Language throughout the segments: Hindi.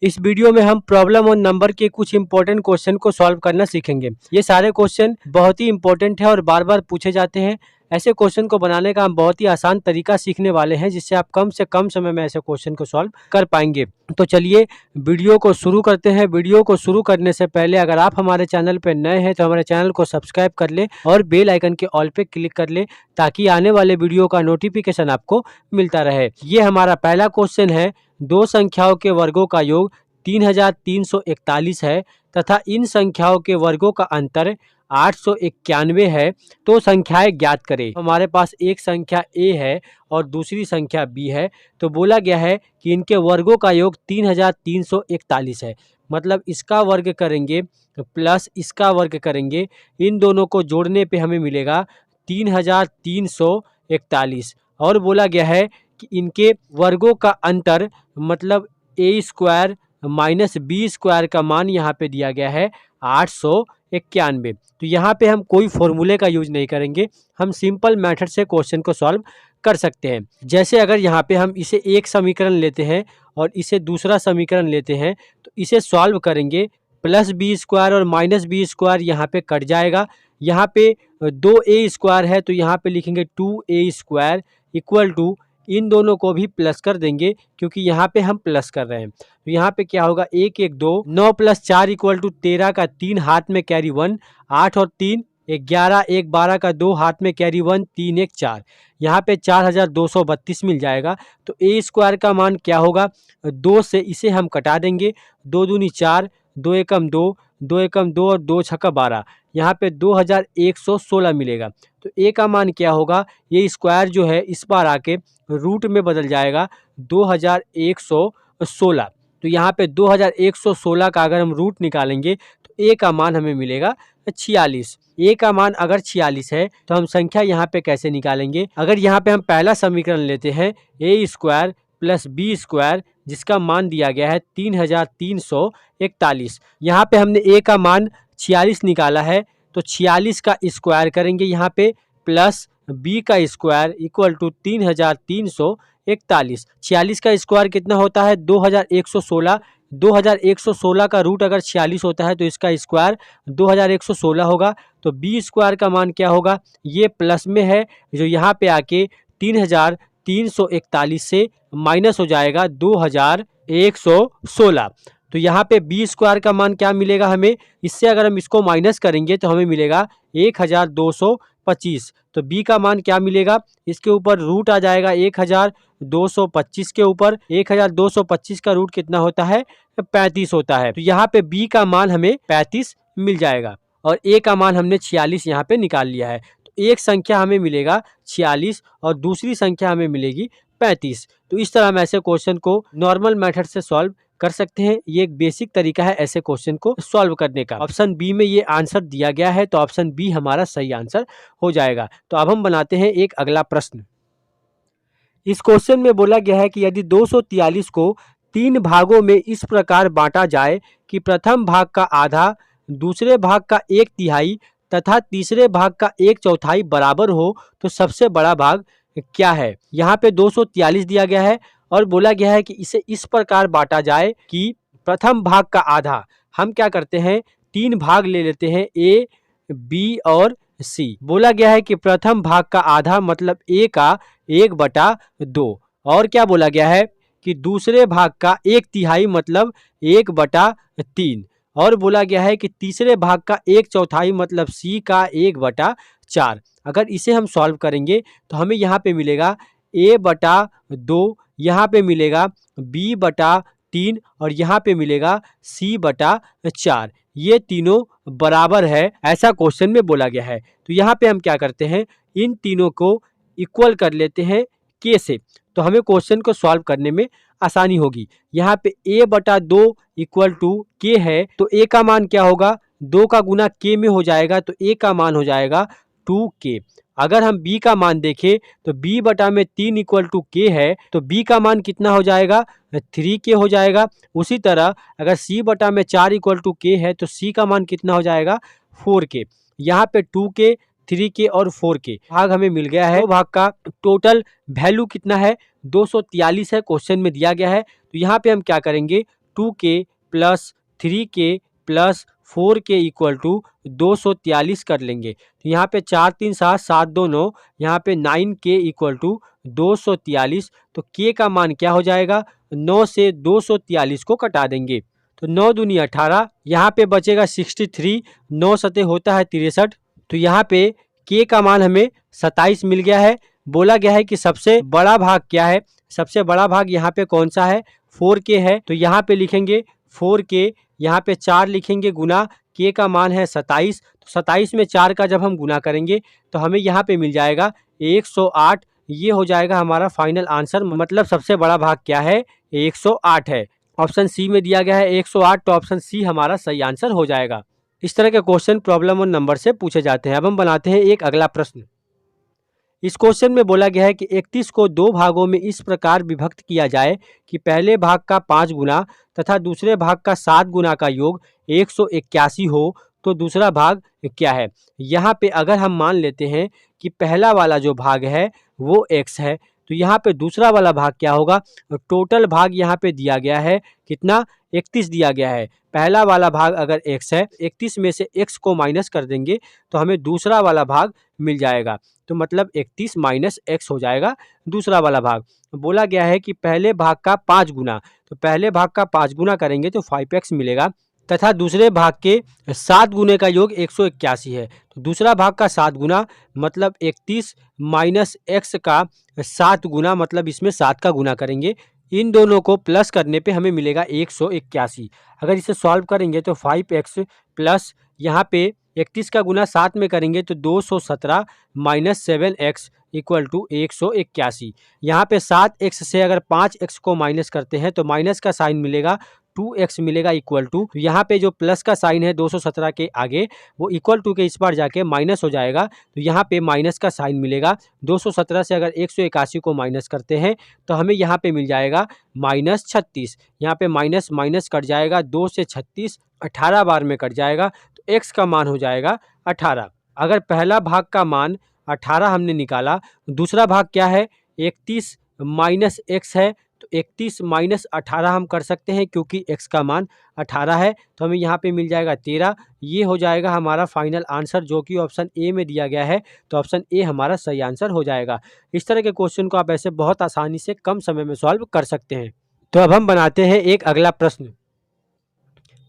इस वीडियो में हम प्रॉब्लम और नंबर के कुछ इंपॉर्टेंट क्वेश्चन को सॉल्व करना सीखेंगे। ये सारे क्वेश्चन बहुत ही इंपॉर्टेंट है और बार बार पूछे जाते हैं। ऐसे क्वेश्चन को बनाने का हम बहुत ही आसान तरीका सीखने वाले हैं, जिससे आप कम से कम समय में ऐसे क्वेश्चन को सॉल्व कर पाएंगे। तो चलिए वीडियो को शुरू करते हैं। वीडियो को शुरू करने से पहले अगर आप हमारे चैनल पर नए हैं तो हमारे चैनल को सब्सक्राइब कर ले और बेल आइकन के ऑल पे क्लिक कर ले, ताकि आने वाले वीडियो का नोटिफिकेशन आपको मिलता रहे। ये हमारा पहला क्वेश्चन है। दो संख्याओं के वर्गों का योग 3341 है तथा इन संख्याओं के वर्गों का अंतर 891 है, तो संख्याएं ज्ञात करें। हमारे पास एक संख्या a है और दूसरी संख्या b है। तो बोला गया है कि इनके वर्गों का योग 3341 है। मतलब इसका वर्ग करेंगे प्लस इसका वर्ग करेंगे, इन दोनों को जोड़ने पे हमें मिलेगा 3341। और बोला गया है कि इनके वर्गों का अंतर मतलब a square minus B square का मान यहाँ पे दिया गया है 891। तो यहाँ पे हम कोई फॉर्मूले का यूज नहीं करेंगे, हम सिंपल मेथड से क्वेश्चन को सॉल्व कर सकते हैं। जैसे अगर यहाँ पे हम इसे एक समीकरण लेते हैं और इसे दूसरा समीकरण लेते हैं, तो इसे सॉल्व करेंगे प्लस बी स्क्वायर और माइनस बी स्क्वायर यहाँ पे कट जाएगा। यहाँ पे 2a स्क्वायर है तो यहाँ पे लिखेंगे 2a स्क्वायर इक्वल टू, इन दोनों को भी प्लस कर देंगे क्योंकि यहाँ पे हम प्लस कर रहे हैं। तो यहाँ पे क्या होगा, 1 1 2, 9 प्लस 4 इक्वल टू 13 का 3 हाथ में कैरी 1, 8 और 3 11, 1 12 का 2 हाथ में कैरी 1, 3 1 4, यहाँ पे 4232 मिल जाएगा। तो ए स्क्वायर का मान क्या होगा, 2 से इसे हम कटा देंगे, 2 दूनी 4, 2 एकम 2, 2 एकम 2 और 2 छक्का 12, यहाँ पे 2116 मिलेगा। तो ए का मान क्या होगा, ये स्क्वायर जो है इस बार आके रूट में बदल जाएगा 2116। तो यहाँ पे 2116 का अगर हम रूट निकालेंगे तो ए का मान हमें मिलेगा 46। ए का मान अगर 46 है तो हम संख्या यहाँ पे कैसे निकालेंगे। अगर यहाँ पे हम पहला समीकरण लेते हैं ए स्क्वायर प्लस बी स्क्वायर, जिसका मान दिया गया है 3341। यहाँ पे हमने ए का मान 46 निकाला है, तो 46 का स्क्वायर करेंगे यहाँ पे प्लस बी का स्क्वायर इक्वल टू 3341। 46 का स्क्वायर कितना होता है, 2116। 2116 का रूट अगर 46 होता है तो इसका स्क्वायर 2116 होगा। तो बी स्क्वायर का मान क्या होगा, ये प्लस में है जो यहाँ पे आके 3341 से माइनस हो जाएगा 2116। तो यहाँ पे बी स्क्वायर का मान क्या मिलेगा हमें, इससे अगर हम इसको माइनस करेंगे तो हमें मिलेगा 1225। तो बी का मान क्या मिलेगा, इसके ऊपर रूट आ जाएगा 1225 के ऊपर। 1225 का रूट कितना होता है, 35 होता है। तो यहाँ पे बी का मान हमें 35 मिल जाएगा और ए का मान हमने 46 यहाँ पे निकाल लिया है। तो एक संख्या हमें मिलेगा 46 और दूसरी संख्या हमें मिलेगी 35। तो इस तरह हम ऐसे क्वेश्चन को नॉर्मल मेथड से सॉल्व कर सकते हैं। ये एक बेसिक तरीका है ऐसे क्वेश्चन को सॉल्व करने का। ऑप्शन बी में ये आंसर दिया गया है, तो ऑप्शन बी हमारा सही आंसर हो जाएगा। तो अब हम बनाते हैं एक अगला प्रश्न। इस क्वेश्चन में बोला गया है कि यदि 243 को 3 भागों में इस प्रकार बांटा जाए कि प्रथम भाग का आधा, दूसरे भाग का 1/3 तथा तीसरे भाग का 1/4 बराबर हो, तो सबसे बड़ा भाग क्या है। यहाँ पे 243 दिया गया है और बोला गया है कि इसे इस प्रकार बांटा जाए कि प्रथम भाग का आधा, हम क्या करते हैं 3 भाग ले लेते हैं, ए बी और सी। बोला गया है कि प्रथम भाग का आधा मतलब ए का 1/2, और क्या बोला गया है कि दूसरे भाग का 1/3 मतलब 1/3, और बोला गया है कि तीसरे भाग का 1/4 मतलब सी का 1/4। अगर इसे हम सॉल्व करेंगे तो हमें यहाँ पे मिलेगा a/2, यहाँ पे मिलेगा b/3 और यहाँ पे मिलेगा c/4। ये तीनों बराबर है, ऐसा क्वेश्चन में बोला गया है। तो यहाँ पे हम क्या करते हैं, इन तीनों को इक्वल कर लेते हैं k से, तो हमें क्वेश्चन को सॉल्व करने में आसानी होगी। यहाँ पे a/2 इक्वल टू k है, तो a का मान क्या होगा, 2 का गुना k में हो जाएगा, तो a का मान हो जाएगा 2k। अगर हम b का मान देखें तो b/3 इक्वल टू k है, तो b का मान कितना हो जाएगा, 3k हो जाएगा। उसी तरह अगर c/4 इक्वल टू k है तो c का मान कितना हो जाएगा, 4k। यहाँ पे 2k, 3k और 4k भाग हमें मिल गया है। तो भाग का टोटल वैल्यू कितना है, 243 है, क्वेश्चन में दिया गया है। तो यहाँ पे हम क्या करेंगे, 2k plus 3k plus 4k equal to 243 कर लेंगे। तो यहाँ पे 4 3 7 7 2 9, यहाँ पे 9k इक्वल टू 243। तो k का मान क्या हो जाएगा, 9 से 243 को कटा देंगे तो 9 दूनी 18, यहाँ पे बचेगा 63, 9 सते होता है 63। तो यहाँ पे k का मान हमें 27 मिल गया है। बोला गया है कि सबसे बड़ा भाग क्या है, सबसे बड़ा भाग यहाँ पे कौन सा है, 4k है। तो यहाँ पे लिखेंगे 4k, यहाँ पे 4 लिखेंगे गुना k का मान है 27। तो 27 में 4 का जब हम गुना करेंगे तो हमें यहाँ पे मिल जाएगा 108। ये हो जाएगा हमारा फाइनल आंसर, मतलब सबसे बड़ा भाग क्या है, 108 है। ऑप्शन सी में दिया गया है 108, तो ऑप्शन सी हमारा सही आंसर हो जाएगा। इस तरह के क्वेश्चन प्रॉब्लम और नंबर से पूछे जाते हैं। अब हम बनाते हैं एक अगला प्रश्न। इस क्वेश्चन में बोला गया है कि 31 को दो भागों में इस प्रकार विभक्त किया जाए कि पहले भाग का 5 गुना तथा दूसरे भाग का 7 गुना का योग 181 हो, तो दूसरा भाग क्या है। यहाँ पे अगर हम मान लेते हैं कि पहला वाला जो भाग है वो x है, तो यहाँ पे दूसरा वाला भाग क्या होगा, टोटल भाग यहाँ पे दिया गया है कितना, 31 दिया गया है। पहला वाला भाग अगर x है, 31 में से x को माइनस कर देंगे तो हमें दूसरा वाला भाग मिल जाएगा। तो मतलब 31 माइनस x हो जाएगा दूसरा वाला भाग। बोला गया है कि पहले भाग का 5 गुना, तो पहले भाग का 5 गुना करेंगे तो 5x मिलेगा, तथा दूसरे भाग के 7 गुने का योग 181 है। तो दूसरा भाग का 7 गुना मतलब 31 माइनस x का 7 गुना, मतलब इसमें 7 का गुना करेंगे। इन दोनों को प्लस करने पे हमें मिलेगा 181। अगर इसे सॉल्व करेंगे तो 5x प्लस यहाँ पे 31 का गुना 7 में करेंगे तो 217 माइनस 7x इक्वल टू 181। यहाँ पे 7x से अगर 5x को माइनस करते हैं तो माइनस का साइन मिलेगा, 2x मिलेगा इक्वल टू, यहाँ पे जो प्लस का साइन है 217 के आगे वो इक्वल टू के इस बार जाके माइनस हो जाएगा, तो यहाँ पे माइनस का साइन मिलेगा। 217 से अगर 181 को माइनस करते हैं तो हमें यहाँ पे मिल जाएगा माइनस 36। यहाँ पे माइनस माइनस कट जाएगा, 2 से 36 18 बार में कट जाएगा, तो x का मान हो जाएगा 18। अगर पहला भाग का मान 18 हमने निकाला, दूसरा भाग क्या है, 31 माइनस x है, तो 31 माइनस 18 हम कर सकते हैं क्योंकि x का मान 18 है, तो हमें यहाँ पे मिल जाएगा 13। ये हो जाएगा हमारा फाइनल आंसर, जो कि ऑप्शन ए में दिया गया है, तो ऑप्शन ए हमारा सही आंसर हो जाएगा। इस तरह के क्वेश्चन को आप ऐसे बहुत आसानी से कम समय में सॉल्व कर सकते हैं। तो अब हम बनाते हैं एक अगला प्रश्न।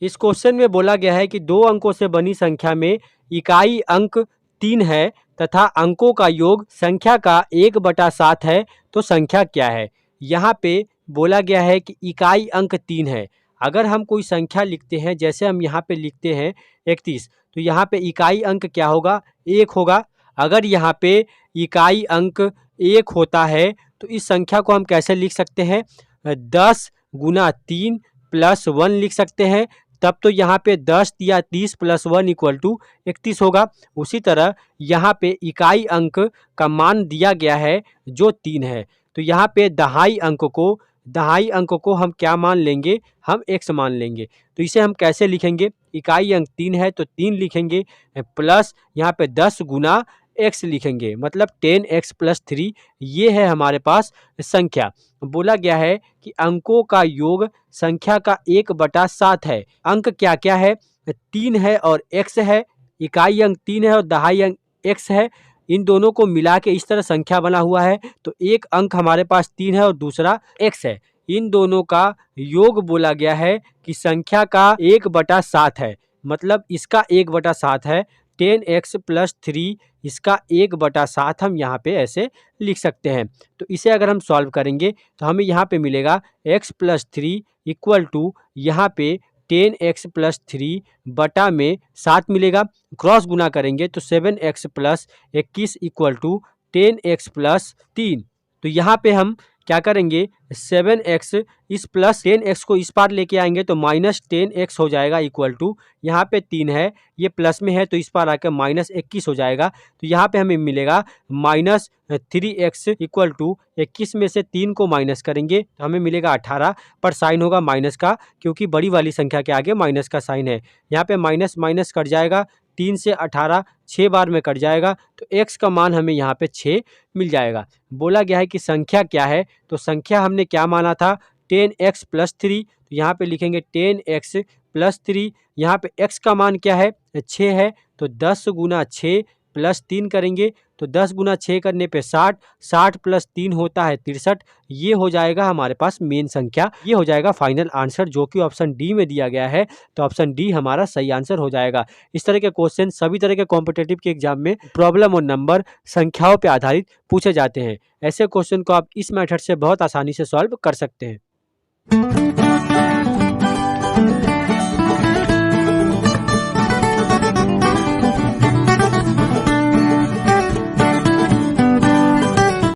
इस क्वेश्चन में बोला गया है कि 2 अंकों से बनी संख्या में इकाई अंक 3 है तथा अंकों का योग संख्या का 1/7 है, तो संख्या क्या है। यहाँ पे बोला गया है कि इकाई अंक 3 है। अगर हम कोई संख्या लिखते हैं, जैसे हम यहाँ पे लिखते हैं 31, तो यहाँ पे इकाई अंक क्या होगा, 1 होगा। अगर यहाँ पे इकाई अंक 1 होता है तो इस संख्या को हम कैसे लिख सकते हैं, 10 गुना 3 प्लस 1 लिख सकते हैं। तब तो यहाँ पे 10 या 30 प्लस 1 इक्वल टू 31 होगा। उसी तरह यहाँ पे इकाई अंक का मान दिया गया है जो 3 है, तो यहाँ पे दहाई अंक को हम क्या मान लेंगे, हम x मान लेंगे। तो इसे हम कैसे लिखेंगे, इकाई अंक 3 है तो 3 लिखेंगे प्लस यहाँ पे 10 गुना x लिखेंगे, मतलब 10x प्लस 3। ये है हमारे पास संख्या। बोला गया है कि अंकों का योग संख्या का 1/7 है। अंक क्या क्या है, 3 है और x है। इकाई अंक 3 है और दहाई अंक x है। इन दोनों को मिला के इस तरह संख्या बना हुआ है, तो एक अंक हमारे पास 3 है और दूसरा x है। इन दोनों का योग बोला गया है कि संख्या का 1/7 है, मतलब इसका 1/7 है। 10x प्लस 3 इसका 1/7 हम यहाँ पे ऐसे लिख सकते हैं। तो इसे अगर हम सॉल्व करेंगे तो हमें यहाँ पे मिलेगा x प्लस 3 इक्वल टू यहाँ पे 10x प्लस 3 बटा में 7 मिलेगा। क्रॉस गुना करेंगे तो 7x plus 21 equal to 10x plus 3। तो यहाँ पे हम क्या करेंगे, 7x इस प्लस 10x को इस पार लेके आएंगे तो माइनस 10x हो जाएगा इक्वल टू, यहाँ पे 3 है ये प्लस में है तो इस पार आकर माइनस 21 हो जाएगा। तो यहाँ पे हमें मिलेगा माइनस 3x इक्वल टू 21 में से 3 को माइनस करेंगे तो हमें मिलेगा 18, पर साइन होगा माइनस का क्योंकि बड़ी वाली संख्या के आगे माइनस का साइन है। यहाँ पे माइनस माइनस कट जाएगा, 3 से 18 6 बार में कट जाएगा, तो x का मान हमें यहाँ पे 6 मिल जाएगा। बोला गया है कि संख्या क्या है, तो संख्या हमने क्या माना था, 10x प्लस 3, तो यहाँ पे लिखेंगे 10x प्लस 3। यहाँ पे x का मान क्या है, 6 है, तो 10 गुना 6 प्लस 3 करेंगे, तो 10 गुना 6 करने पे 60, 60 प्लस 3 होता है 63। ये हो जाएगा हमारे पास मेन संख्या, ये हो जाएगा फाइनल आंसर जो कि ऑप्शन डी में दिया गया है। तो ऑप्शन डी हमारा सही आंसर हो जाएगा। इस तरह के क्वेश्चन सभी तरह के कॉम्पिटिटिव के एग्जाम में प्रॉब्लम और नंबर संख्याओं पर आधारित पूछे जाते हैं। ऐसे क्वेश्चन को आप इस मेथड से बहुत आसानी से सॉल्व कर सकते हैं।